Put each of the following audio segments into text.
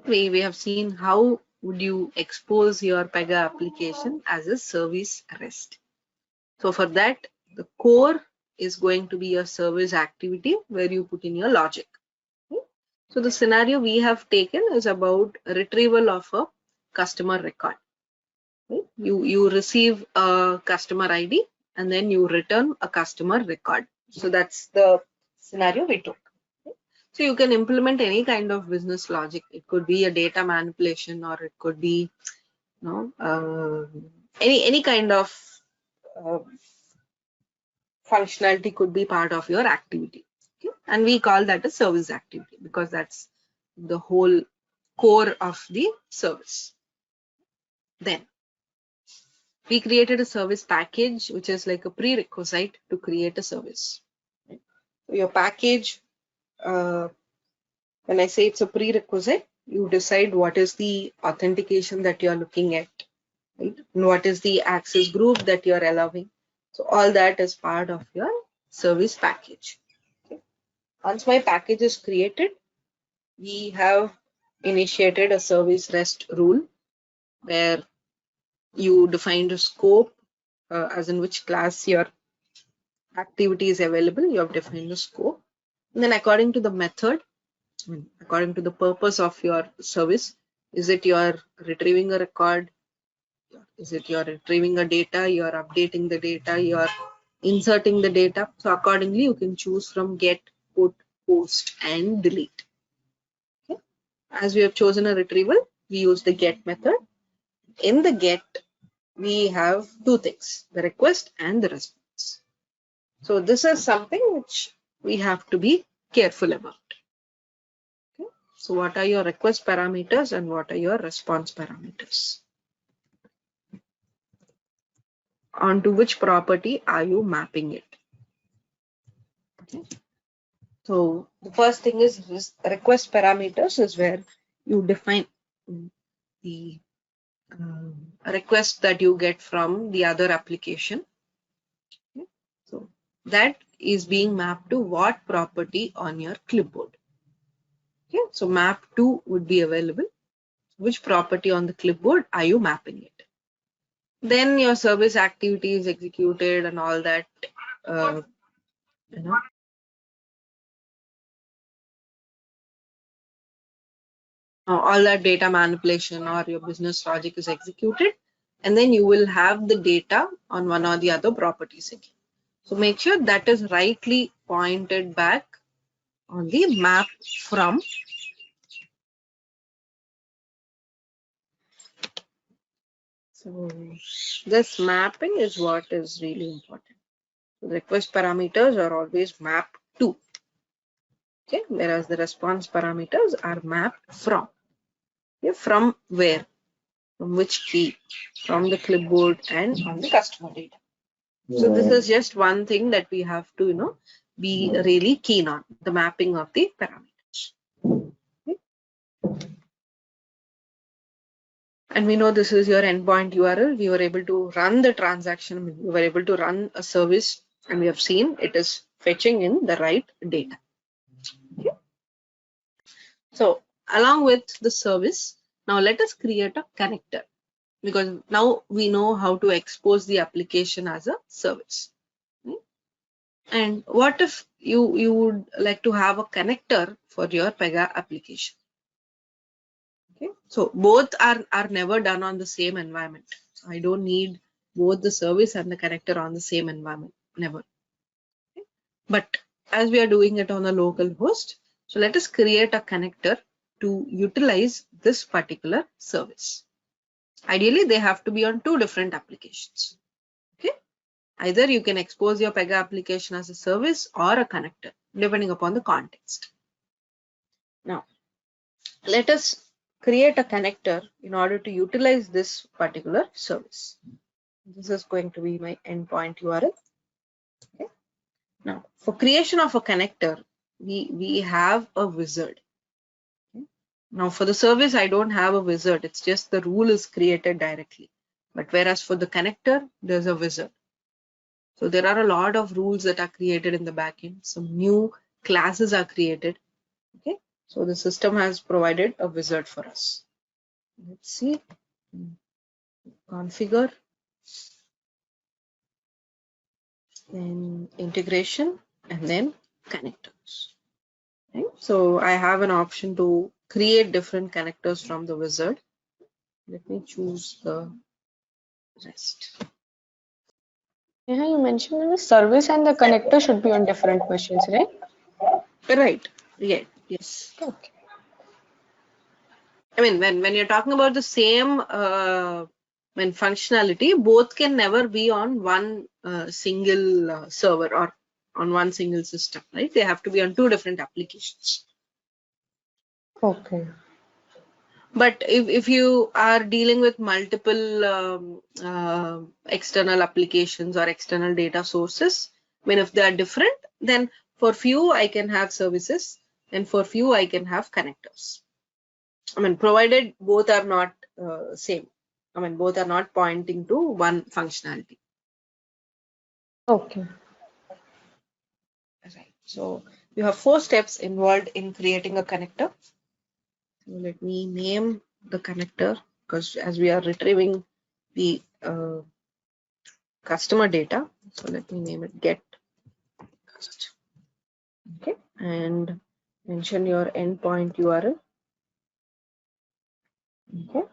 right? We have seen how would you expose your Pega application as a service REST. So for that, the core is going to be your service activity where you put in your logic. Okay? So the scenario we have taken is about retrieval of a customer record. Okay? You receive a customer ID and then you return a customer record. So that's the scenario we took. So you can implement any kind of business logic. It could be a data manipulation, or it could be, any kind of functionality could be part of your activity. Okay? And we call that a service activity because that's the whole core of the service. Then we created a service package, which is like a prerequisite to create a service. Right? So your package, when I say it's a prerequisite, you decide what is the authentication that you're looking at, right? And what is the access group that you're allowing. So all that is part of your service package. Okay. Once my package is created, we have initiated a service REST rule where you defined a scope, as in which class your activity is available. You have defined the scope. And then according to the method, according to the purpose of your service, is it you're retrieving a record? Is it you're retrieving a data? You're updating the data? You're inserting the data? So accordingly, you can choose from get, put, post, and delete. Okay. As we have chosen a retrieval, we use the get method. In the get, we have two things, the request and the response. So this is something which we have to be careful about. Okay. So what are your request parameters and what are your response parameters? Onto which property are you mapping it? Okay. So the first thing is request parameters is where you define the request that you get from the other application. Okay. So that is being mapped to what property on your clipboard. Okay. So map to would be available. Which property on the clipboard are you mapping it? Then your service activity is executed and all that, all that data manipulation or your business logic is executed, and then you will have the data on one or the other properties again. So make sure that is rightly pointed back on the map from. So this mapping is what is really important. The request parameters are always mapped to. Okay, whereas the response parameters are mapped from. Okay, from where? From which key? From the clipboard and on the customer data. So this is just one thing that we have to, be really keen on, the mapping of the parameters. Okay. And we know this is your endpoint URL. We were able to run the transaction. We were able to run a service, and we have seen it is fetching in the right data. Okay. So along with the service, now let us create a connector, because now we know how to expose the application as a service. Right? And what if you would like to have a connector for your Pega application? Okay, so both are never done on the same environment. I don't need both the service and the connector on the same environment, never. Okay. But as we are doing it on a local host, so let us create a connector to utilize this particular service. Ideally, they have to be on two different applications. Okay, either you can expose your Pega application as a service or a connector, depending upon the context. Now, let us create a connector in order to utilize this particular service. This is going to be my endpoint URL. Okay. Now, for creation of a connector, we have a wizard. Okay. Now, for the service, I don't have a wizard. It's just the rule is created directly. But whereas for the connector, there's a wizard. So there are a lot of rules that are created in the backend. Some new classes are created. Okay. So the system has provided a wizard for us. Let's see. Configure, then integration, and then connectors. Right? So I have an option to create different connectors from the wizard. Let me choose the rest. Yeah, you mentioned the service and the connector should be on different machines, right? Right. Yeah. Yes. Okay. I mean, when you're talking about the same when functionality, both can never be on one single server or on one single system, right? They have to be on two different applications. Okay. But if you are dealing with multiple external applications or external data sources, I mean, if they are different, then for few I can have services and for few I can have connectors. I mean, provided both are not same. I mean, both are not pointing to one functionality. Okay. Right. So you have 4 steps involved in creating a connector. So let me name the connector, because as we are retrieving the customer data, so let me name it get cust. Okay, and mention your endpoint URL. Okay,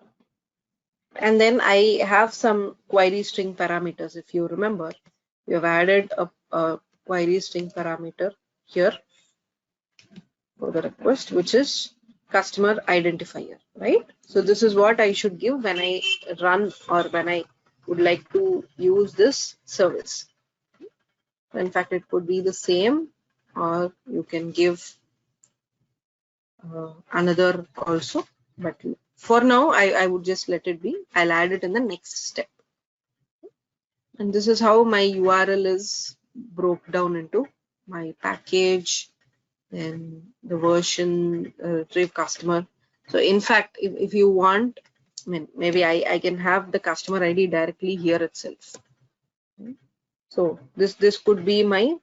and then I have some query string parameters. If you remember, we have added a query string parameter here for the request, which is customer identifier, right? So this is what I should give when I run or when I would like to use this service. In fact, it could be the same, or you can give another also. But for now, I would just let it be. I'll add it in the next step. And this is how my URL is broke down into my package, then the version, retrieve customer. So in fact, if you want, I mean, maybe I can have the customer ID directly here itself. So this could be my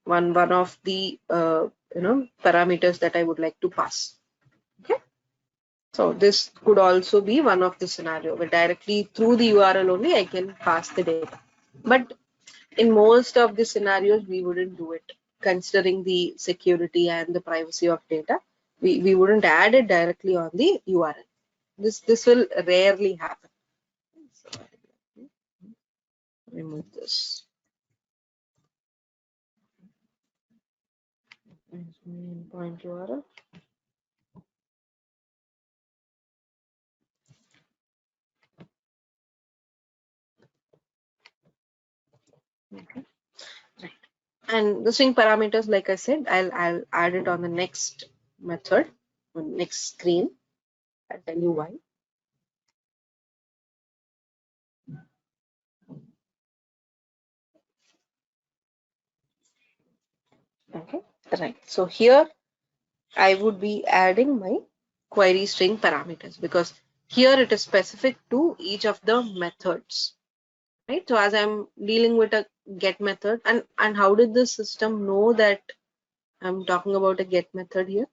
one of the parameters that I would like to pass. Okay. So this could also be one of the scenario where directly through the URL only I can pass the data. But in most of the scenarios, we wouldn't do it, considering the security and the privacy of data. We wouldn't add it directly on the URL. This will rarely happen. So remove this. Where's my endpoint URL? Okay. Right. And the string parameters, like I said, I'll add it on the next method, on next screen. I'll tell you why. Okay. Right. So here I would be adding my query string parameters, because here it is specific to each of the methods, right? So as I'm dealing with a get method, and how did the system know that I'm talking about a get method here?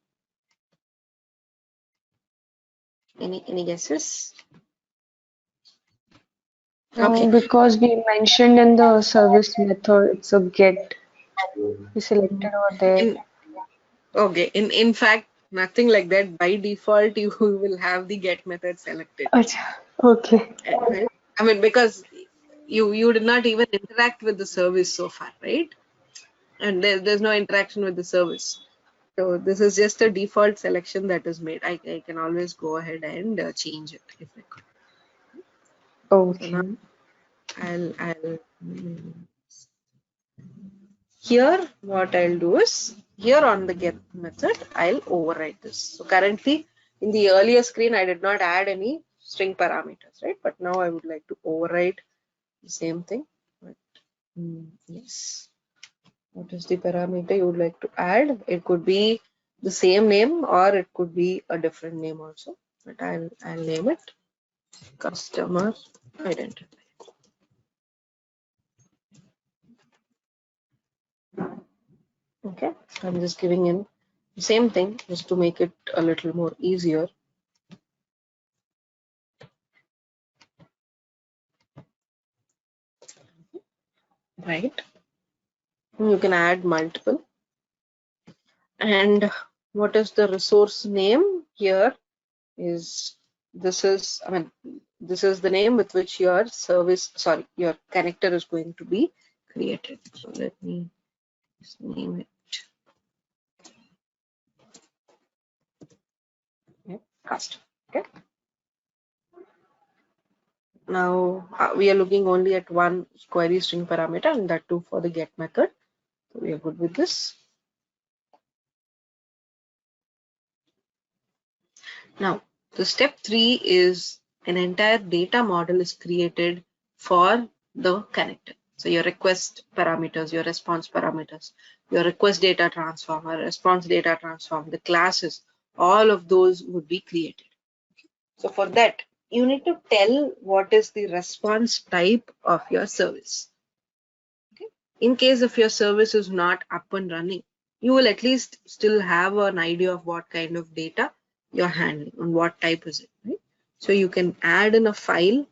Any guesses? Okay. Because we mentioned in the service method, it's a get. We selected over there. In fact, nothing like that. By default, you will have the get method selected. Acha. Okay. Right? I mean, because you did not even interact with the service so far, right? And there's no interaction with the service. So this is just a default selection that is made. I can always go ahead and change it if I could. So now Okay. I'll here what I'll do is here on the get method I'll override this. So currently in the earlier screen I did not add any string parameters, right? But now I would like to override the same thing. But yes. What is the parameter you would like to add? It could be the same name or it could be a different name also. But I'll name it customer identity. Okay, I'm just giving in Same thing, just to make it a little more easier. Right? You can add multiple. And what is the resource name here? This is the name with which your your connector is going to be created. So let me just name it. Okay, custom. Okay. Now we are looking only at one query string parameter, and that too for the get method. So we are good with this. Now, the step 3 is an entire data model is created for the connector. So your request parameters, your response parameters, your request data transform, or response data transform, the classes, all of those would be created. So for that, you need to tell what is the response type of your service. Okay? In case if your service is not up and running, you will at least still have an idea of what kind of data you're handling and what type is it, right? So you can add in a file.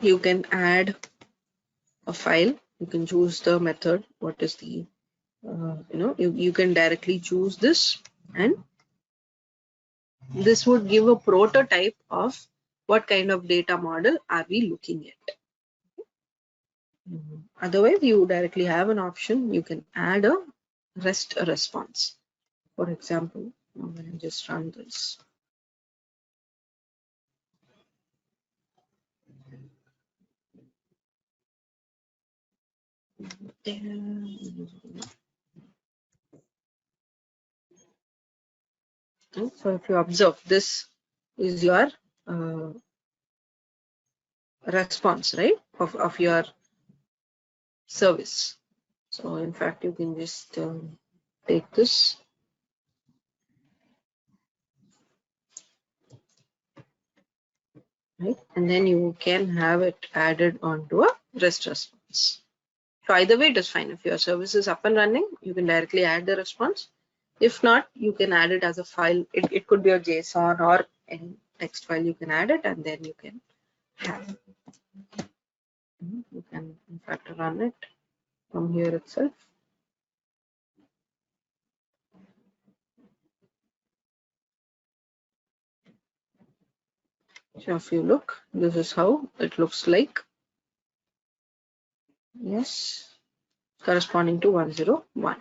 You can add a file. You can choose the method. What is the you can directly choose this, and this would give a prototype of what kind of data model are we looking at. Otherwise, you directly have an option. You can add a REST response. For example, I'm going to just run this. So if you observe, this is your response, right, of your service. So in fact, you can just take this. Right, and then you can have it added onto a REST response. So either way, it is fine. If your service is up and running, you can directly add the response. If not, you can add it as a file. It could be a JSON or any text file. You can add it, and then you can have it. You can in fact run it from here itself. So if you look, this is how it looks like. Yes, corresponding to 101.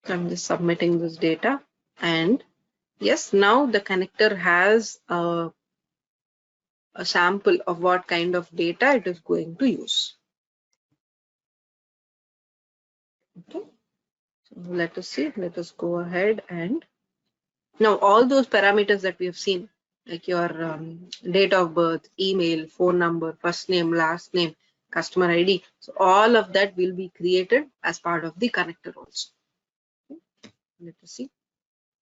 So I'm just submitting this data, and yes, now the connector has a sample of what kind of data it is going to use. Okay, so let us see. Let us go ahead, and now all those parameters that we have seen, like your date of birth, email, phone number, first name, last name, customer ID. So all of that will be created as part of the connector also. Okay. Let us see.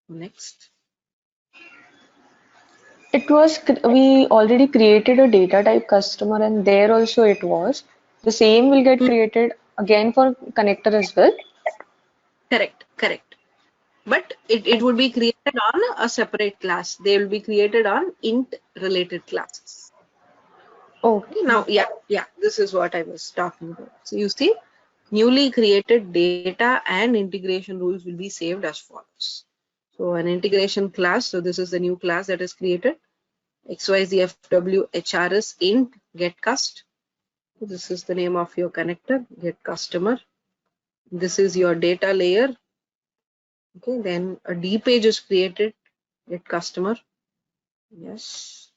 Next. It was, we already created a data type customer, and there also it was. The same will get created again for connector as well. Correct. But it would be created on a separate class. They will be created on int related classes. Okay. Now, this is what I was talking about. So you see, newly created data and integration rules will be saved as follows. So an integration class. So this is the new class that is created. XYZFW int get cust. So this is the name of your connector, get customer. This is your data layer. Okay, then a D page is created, get customer. Yes,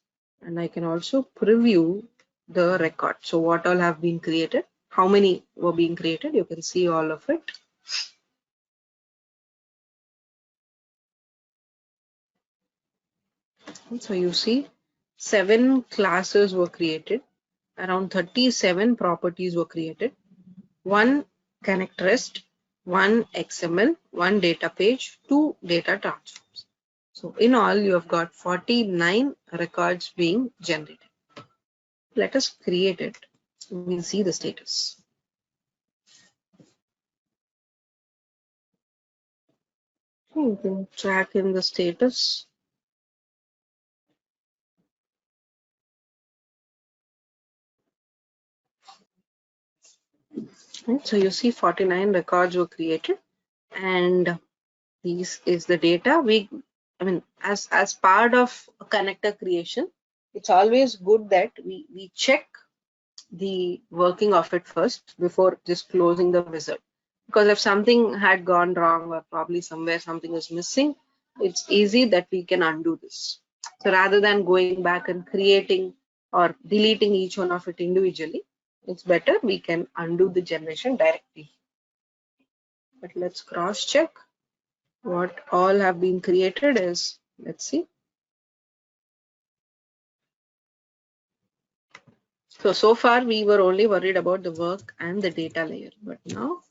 and I can also preview the record. So what all have been created, how many were being created, you can see all of it. And so you see 7 classes were created, around 37 properties were created, 1 connect REST, 1 XML, 1 data page, 2 data transforms. So in all, you have got 49 records being generated. let us create it. We'll see the status. You can track in the status. Right, so you see 49 records were created, and this is the data. I mean, as part of a connector creation, it's always good that we check the working of it first before just closing the wizard. Because if something had gone wrong or probably somewhere something is missing, it's easy that we can undo this. So rather than going back and creating or deleting each one of it individually, it's better we can undo the generation directly. But let's cross check what all have been created is, let's see. So far we were only worried about the work and the data layer, but now